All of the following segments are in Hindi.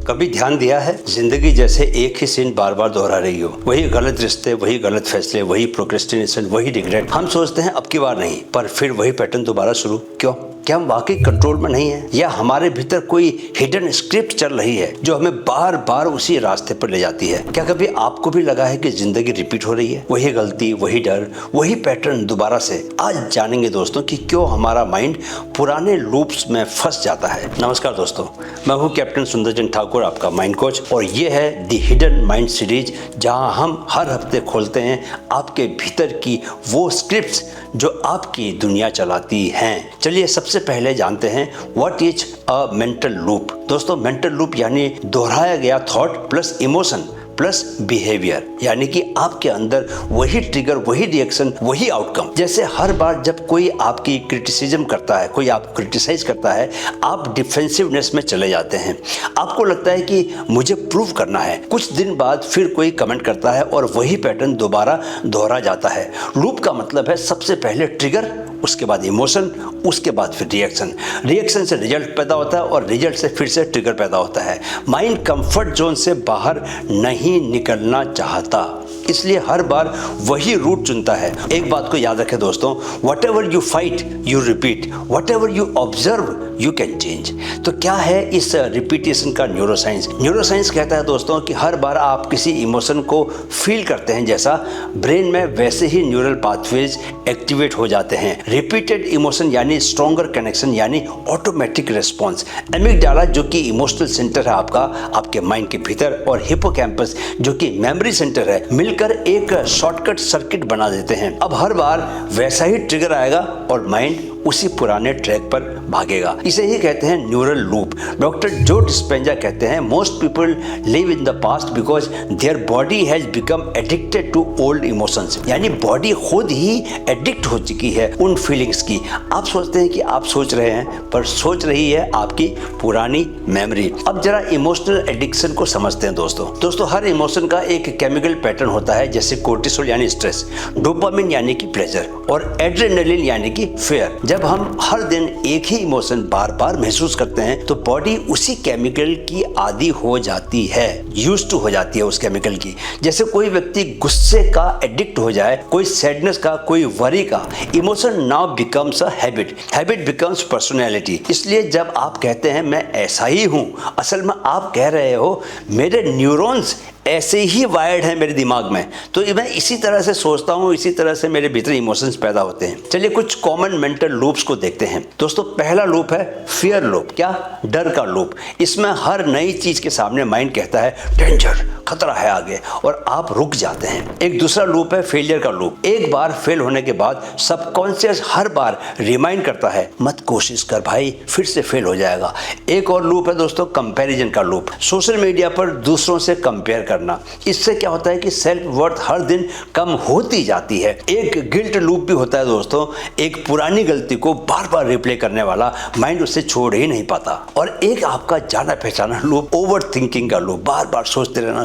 कभी ध्यान दिया है, जिंदगी जैसे एक ही सीन बार बार दोहरा रही हो। वही गलत रिश्ते, वही गलत फैसले, वही प्रोक्रेस्टिनेशन, वही रिग्रेट। हम सोचते हैं अब की बार नहीं, पर फिर वही पैटर्न दोबारा शुरू। क्यों? क्या हम वाकई कंट्रोल में नहीं है, या हमारे भीतर कोई हिडन स्क्रिप्ट चल रही है जो हमें बार बार उसी रास्ते पर ले जाती है? क्या कभी आपको भी लगा है कि जिंदगी रिपीट हो रही है? वही गलती, वही डर, वही पैटर्न दोबारा से। आज जानेंगे दोस्तों कि क्यों हमारा माइंड पुराने लूप्स में फंस जाता है। नमस्कार दोस्तों, मैं हूं कैप्टन सुंदरचंद ठाकुर, आपका माइंड कोच, और ये है द हिडन माइंड सीरीज, जहां हम हर हफ्ते खोलते हैं आपके भीतर की वो स्क्रिप्ट्स जो आपकी दुनिया चलाती हैं। चलिए सबसे पहले जानते हैं what is a mental loop. दोस्तों, मेंटल लूप यानी दोहराया गया thought plus emotion plus behaviour, यानी कि आपके अंदर वही ट्रिगर, वही रिएक्शन, वही आउटकम। जैसे हर बार जब कोई आपकी क्रिटिसिज्म करता है, कोई आपको क्रिटिसाइज करता है, आप डिफेंसिवनेस में चले जाते हैं। आपको लगता है कि मुझे प्रूव करना है। कुछ दिन बाद फिर कोई कमेंट करता है और वही पैटर्न दोबारा दोहरा जाता है। लूप का मतलब है सबसे पहले ट्रिगर, उसके बाद इमोशन, उसके बाद फिर रिएक्शन। रिएक्शन से रिजल्ट पैदा होता है और रिजल्ट से फिर से ट्रिगर पैदा होता है। माइंड कंफर्ट जोन से बाहर नहीं निकलना चाहता, इसलिए हर बार वही रूट चुनता है। एक बात को याद रखें दोस्तों, what ever you fight you repeat, what ever you observe you can change. तो क्या है इस रिपीटेशन का न्यूरोसाइंस? न्यूरोसाइंस कहता है दोस्तों कि हर बार आप किसी इमोशन को फील करते हैं जैसा, ब्रेन में वैसे ही न्यूरल पाथवेज एक्टिवेट हो जाते हैं। रिपीटेड इमोशन यानी स्ट्रॉन्गर कनेक्शन, यानी ऑटोमेटिक रिस्पॉन्स। एमिगडाला जो कि इमोशनल सेंटर है आपका, आपके माइंड के भीतर, और हिप्पोकैम्पस जो कि मेमोरी सेंटर है, मिलकर एक शॉर्टकट सर्किट बना देते हैं। अब हर बार वैसा ही ट्रिगर आएगा और माइंड उसी पुराने ट्रैक पर भागेगा। इसे ही कहते हैं neural loop. Doctor Joe Dispenza कहते हैं, most people live in the past because their body has become addicted to old emotions, यानी बॉडी खुद ही एडिक्ट हो चुकी है उन फीलिंग्स की। आप सोचते हैं कि आप सोच रहे हैं, पर सोच रही है आपकी पुरानी मेमोरी। अब जरा इमोशनल एडिक्शन को समझते हैं दोस्तों, हर इमोशन का एक केमिकल पैटर्न होता है, जैसे कोर्टिसोल यानी स्ट्रेस, डोपामिन यानी कि प्लेजर, और एड्रेनलिन यानी कि फेयर। जब हम हर दिन एक ही इमोशन बार बार महसूस करते हैं तो बॉडी उसी केमिकल की आदी हो जाती है, यूज्ड टू हो जाती है उस केमिकल की। जैसे कोई व्यक्ति गुस्से का एडिक्ट हो जाए, कोई सैडनेस का, कोई वरी का। Emotion now becomes a habit, habit becomes personality. इसलिए जब आप कहते हैं मैं ऐसा ही हूं, असल में आप कह रहे हो मेरे न्यूरॉन्स ऐसे ही वायर्ड हैं मेरे दिमाग में, तो मैं इसी तरह से सोचता हूँ, इसी तरह से मेरे भीतर इमोशंस पैदा होते हैं। चलिए कुछ कॉमन मेंटल लूप्स को देखते हैं दोस्तों। पहला लूप है फियर लूप। क्या? डर का लूप। इसमें हर नई चीज के सामने माइंड कहता है डेंजर, खतरा है आगे, और आप रुक जाते हैं। एक दूसरा लूप है फेलियर का लूप। एक बार फेल होने के बाद सबकॉन्शियस हर बार रिमाइंड करता है मत कोशिश कर भाई, फिर से फेल हो जाएगा। एक और लूप है दोस्तों कंपैरिजन का लूप। सोशल मीडिया पर दूसरों से कंपेयर करना, इससे क्या होता है कि सेल्फ वर्थ हर दिन कम होती जाती है। एक गिल्ट लूप भी होता है दोस्तों, एक पुरानी गलती को बार बार रिप्ले करने वाला, माइंड उससे छोड़ ही नहीं पाता। और एक आपका जाना पहचाना लूप ओवर थिंकिंग का लूप, बार बार सोचते रहना।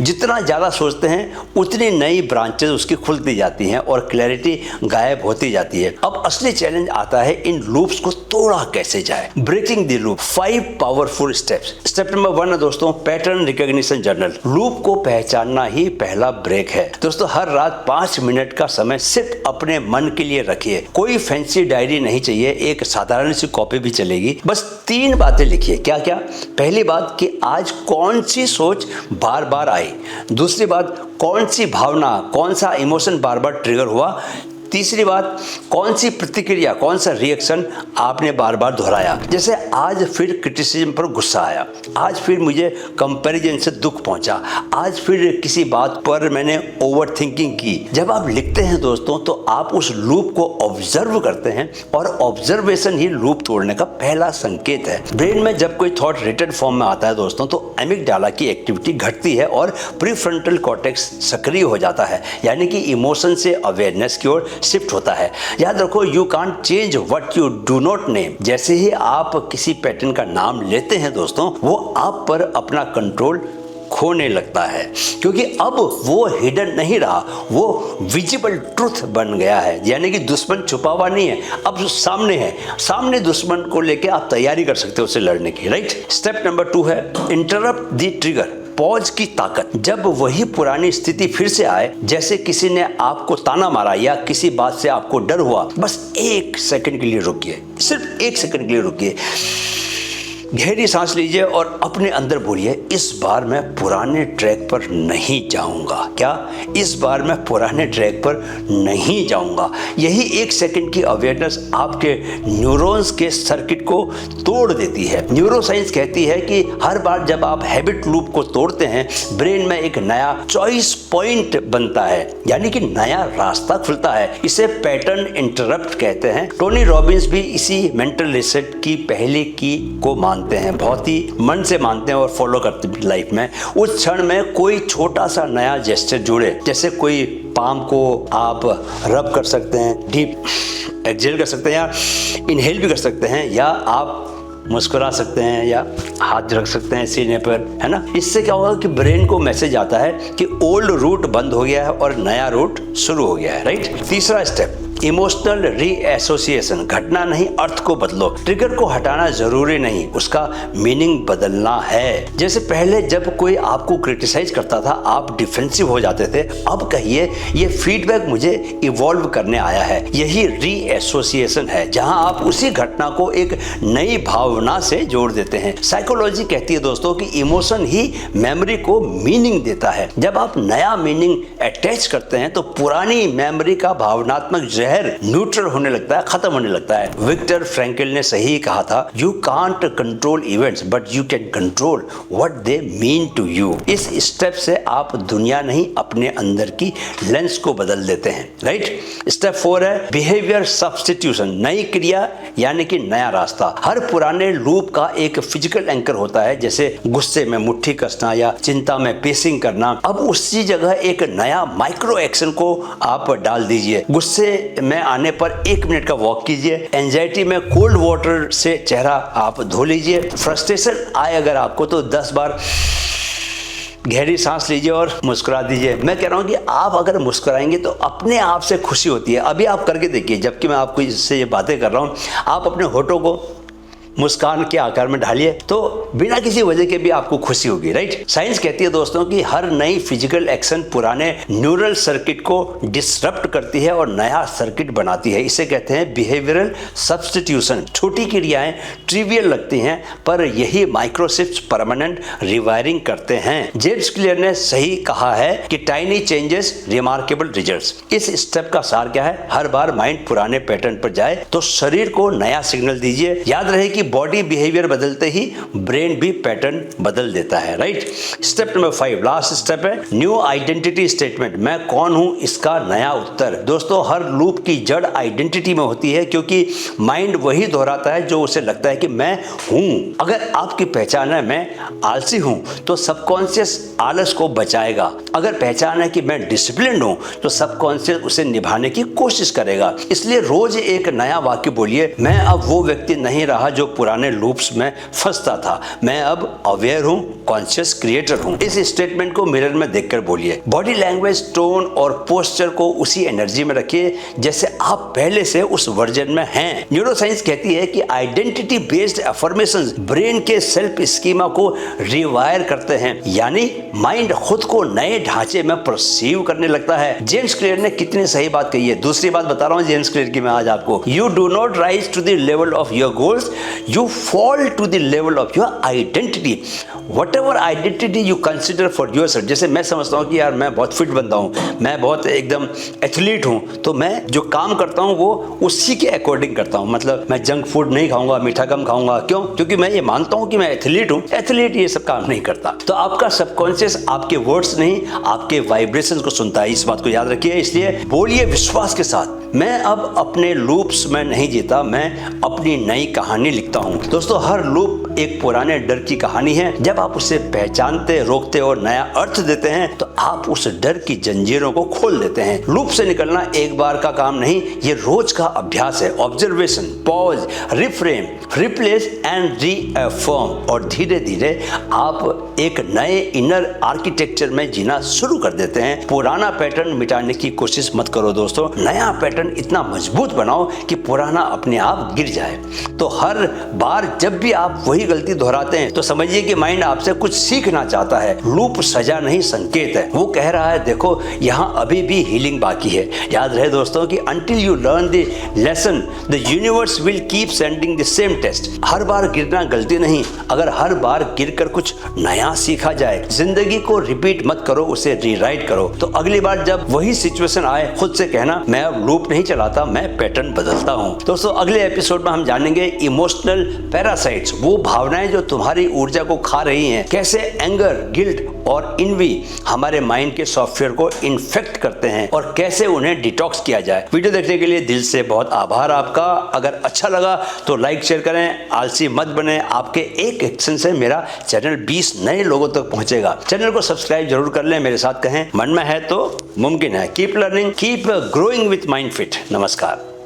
जितना ज्यादा सोचते हैं उतनी नई ब्रांचेस उसकी खुलती जाती हैं और क्लैरिटी गायब होती जाती है। अब असली चैलेंज आता है इन लूप्स को तोड़ा कैसे जाए। Breaking the loop, 5 powerful steps. Step number 1 है दोस्तों पैटर्न रिकॉग्निशन जर्नल। लूप को पहचानना ही पहला ब्रेक है दोस्तों। हर रात 5 मिनट का समय सिर्फ अपने मन के लिए रखिए। कोई फैंसी डायरी नहीं चाहिए, एक साधारण सी कॉपी भी चलेगी। बस 3 बातें लिखिए। क्या क्या? पहली बात कि आज कौन सी सोच बार बार आई। दूसरी बात, कौन सी भावना, कौन सा इमोशन बार बार ट्रिगर हुआ। तीसरी बात, कौन सी प्रतिक्रिया, कौन सा रिएक्शन आपने बार बार दोहराया। जैसे आज फिर क्रिटिसिज्म पर गुस्सा आया, आज फिर मुझे कंपैरिजन से दुख पहुंचा, आज फिर किसी बात पर मैंने ओवर थिंकिंग की। जब आप लिखते हैं दोस्तों तो आप उस लूप को ऑब्जर्व करते हैं, और ऑब्जर्वेशन ही लूप तोड़ने का पहला संकेत है। ब्रेन में जब कोई थॉट रिटन फॉर्म में आता है दोस्तों तो एमिगडाला की एक्टिविटी घटती है और प्रीफ्रंटल कॉर्टेक्स सक्रिय हो जाता है, यानी कि इमोशन से अवेयरनेस की ओर शिफ्ट होता है। याद रखो, you can't change what you do not name. जैसे ही आप किसी पैटर्न का नाम लेते हैं दोस्तों, वो आप पर अपना कंट्रोल खोने लगता है, क्योंकि अब वो हिडन नहीं रहा, वो विजिबल ट्रुथ बन गया है। यानी कि दुश्मन छुपा हुआ नहीं है, अब सामने है। सामने दुश्मन को लेके आप तैयारी कर सकते हो उससे लड़ने की, राइट। स्टेप नंबर 2 है इंटरप्ट द ट्रिगर, पॉज की ताकत। जब वही पुरानी स्थिति फिर से आए, जैसे किसी ने आपको ताना मारा या किसी बात से आपको डर हुआ, बस 1 सेकंड के लिए रुकिए, सिर्फ 1 सेकंड के लिए रुकिए, गहरी सांस लीजिए और अपने अंदर बोलिए, इस बार मैं पुराने ट्रैक पर नहीं जाऊंगा। क्या? इस बार मैं पुराने ट्रैक पर नहीं जाऊंगा। यही 1 सेकंड की अवेयरनेस आपके न्यूरॉन्स के सर्किट को तोड़ देती है। न्यूरोसाइंस कहती है कि हर बार जब आप हैबिट लूप को तोड़ते हैं, ब्रेन में एक नया चॉइस पॉइंट बनता है, यानी कि नया रास्ता खुलता है। इसे पैटर्न इंटरप्ट कहते हैं। टोनी रॉबिन्स भी इसी मेंटल रिसेट की पहले की को मानते हैं, बहुत ही मन से मानते हैं और फॉलो करते हैं लाइफ में। उस क्षण में कोई छोटा सा नया जेस्चर जुड़े, जैसे कोई पाम को आप रब कर सकते हैं, डीप एक्सहेल कर सकते हैं या इनहेल भी कर सकते हैं, या आप मुस्कुरा सकते हैं या हाथ रख सकते हैं सीने पर, है ना। इससे क्या होगा कि ब्रेन को मैसेज आता है कि ओल्ड रूट बंद हो गया है और नया रूट शुरू हो गया है, राइट। तीसरा स्टेप, इमोशनल रीएसोसिएशन। घटना नहीं, अर्थ को बदलो। ट्रिगर को हटाना जरूरी नहीं, उसका मीनिंग बदलना है। जैसे पहले जब कोई आपको क्रिटिसाइज करता था, आप डिफेंसिव हो जाते थे, अब कहिए ये फीडबैक मुझे इवॉल्व करने आया है। यही रीएसोसिएशन है, जहां आप उसी घटना को एक नई भावना से जोड़ देते हैं। साइकोलॉजी कहती है दोस्तों कि इमोशन ही मेमोरी को मीनिंग देता है। जब आप नया मीनिंग अटैच करते हैं तो पुरानी मेमोरी का भावनात्मक न्यूट्रल होने लगता है, खत्म होने लगता है। विक्टर फ्रैंकल ने सही कहा था, you can't control events but you can control what they mean to you. इस स्टेप से आप दुनिया नहीं, अपने अंदर की लेंस को बदल देते हैं, राइट। स्टेप 4 है बिहेवियर सब्स्टिट्यूशन, नई क्रिया यानी कि नया रास्ता। हर पुराने लूप का एक फिजिकल एंकर होता है, जैसे गुस्से में मुट्ठी कसना या चिंता में पेसिंग करना। अब उसी जगह एक नया माइक्रो एक्शन को आप डाल दीजिए। गुस्से में आने पर 1 मिनट का वॉक कीजिए। एंजाइटी में कोल्ड वाटर से चेहरा आप धो लीजिए। फ्रस्ट्रेशन आए अगर आपको तो 10 बार गहरी सांस लीजिए और मुस्कुरा दीजिए। मैं कह रहा हूं कि आप अगर मुस्कुराएंगे तो अपने आप से खुशी होती है। अभी आप करके देखिए, जबकि मैं आपको इससे ये बातें कर रहा हूं, आप अपने होठों को मुस्कान के आकार में ढालिए तो बिना किसी वजह के भी आपको खुशी होगी, राइट। साइंस कहती है दोस्तों कि हर नई फिजिकल एक्शन पुराने न्यूरल सर्किट को डिसरप्ट करती है और नया सर्किट बनाती है। इसे कहते हैं बिहेवियरल सब्स्टिट्यूशन। छोटी क्रियाएं ट्रिवियल लगती हैं, पर यही माइक्रोशिफ्ट्स परमानेंट रिवायरिंग करते हैं। जेम्स क्लियर ने सही कहा है कि टाइनी चेंजेस रिमार्केबल रिजल्ट्स। इस स्टेप का सार क्या है? हर बार माइंड पुराने पैटर्न पर जाए तो शरीर को नया सिग्नल दीजिए। याद रहे कि बॉडी बिहेवियर बदलते ही ब्रेन भी पैटर्न बदल देता है, right. Step number 5, last step है न्यू आइडेंटिटी स्टेटमेंट। मैं कौन हूं, इसका नया उत्तर। दोस्तों, हर लूप की जड़ आइडेंटिटी में होती है, क्योंकि माइंड वही दोहराता है जो उसे लगता है कि मैं हूं। अगर आपकी पहचान है मैं आलसी हूं तो सबकॉन्शियस आलस को बचाएगा। अगर पहचान है कि मैं डिसिप्लिन हूं तो सबकॉन्शियस उसे निभाने की कोशिश करेगा। इसलिए रोज एक नया वाक्य बोलिए, मैं अब वो व्यक्ति नहीं रहा जो पुराने लूप्स में फंसता था, मैं अब अवेयर हूं, कॉन्शियस क्रिएटर हूं। इस स्टेटमेंट को मिरर में देखकर बोलिए। बॉडी लैंग्वेज, टोन और पोस्चर को उसी एनर्जी में रखिए जैसे आप पहले से उस वर्जन में हैं। न्यूरोसाइंस कहती है कि आइडेंटिटी बेस्ड अफर्मेशंस ब्रेन के सेल्फ स्कीमा को रिवायर करते हैं, यानी माइंड खुद को नए ढांचे में परसीव करने लगता है। जेम्स क्लियर ने कितनी सही बात कही है। दूसरी बात बता रहा हूं जेम्स क्लियर की मैं आज आपको। You do not rise to the level of your goals, you fall to the level of your identity. Whatever identity you consider for yourself. जैसे मैं समझता हूँ कि यार मैं बहुत फिट बंदा हूँ, मैं बहुत एकदम एथलीट हूँ, तो मैं जो काम करता हूँ वो उसी के अकॉर्डिंग करता हूँ। मतलब मैं जंक फूड नहीं खाऊंगा, मीठा कम खाऊंगा। क्यों? क्योंकि मैं ये मानता हूँ कि मैं एथलीट हूँ। एथलीट ये सब काम नहीं करता। तो आपका सबकॉन्शियस आपके वर्ड्स नहीं, आपके वाइब्रेशंस को सुनता है। इस बात को याद रखिए। इसलिए बोलिए विश्वास के साथ, मैं अब अपने लूप्स में नहीं जीता, मैं अपनी नई कहानी लिखता हूं। दोस्तों, हर लूप लूप एक पुराने डर की कहानी है। जब आप उसे पहचानते, रोकते और नया अर्थ देते हैं तो आप उस डर की जंजीरों को खोल देते हैं। लूप से निकलना एक बार का काम नहीं, ये रोज का अभ्यास है। Observation, pause, reframe, replace and reaffirm, और धीरे धीरे आप एक नए इनर आर्किटेक्चर में जीना शुरू कर देते हैं। पुराना पैटर्न मिटाने की कोशिश मत करो दोस्तों, नया पैटर्न इतना मजबूत बनाओ कि पुराना अपने आप गिर जाए। तो हर बार जब भी आप वही गलती दोहराते हैं तो समझिए कि माइंड आपसे कुछ सीखना चाहता है। लूप सजा नहीं, संकेत है। वो कह रहा है देखो यहाँ अभी भी हीलिंग बाकी है। याद रहे दोस्तों कि until you learn the lesson, the universe will keep sending the same test। हर बार गिरना गलती नहीं, अगर हर बार गिरकर कुछ नया सीखा जाए। जिंदगी को रिपीट मत करो, उसे रीराइट करो। तो अगली बार जब वही सिचुएशन आए खुद से कहना मैं अब लूप नहीं चलाता, मैं पैटर्न बदलता हूँ। दोस्तों अगले एपिसोड में हम जानेंगे इमोशनल पैरासाइट्स, वो भावनाएं जो तुम्हारी ऊर्जा को खा रही हैं। कैसे एंगर, गिल्ट और इनवी हमारे माइंड के सॉफ्टवेयर को इन्फेक्ट करते हैं और कैसे उन्हें डिटॉक्स किया जाए। वीडियो देखने के लिए दिल से बहुत आभार आपका। अगर अच्छा लगा तो लाइक शेयर करें, आलसी मत बने। आपके एक एक्शन से मेरा चैनल 20 नए लोगों तक पहुंचेगा। चैनल को सब्सक्राइब जरूर कर लें, मेरे साथ कहें मन में है तो मुमकिन है। Keep learning, keep growing with mind fit. नमस्कार।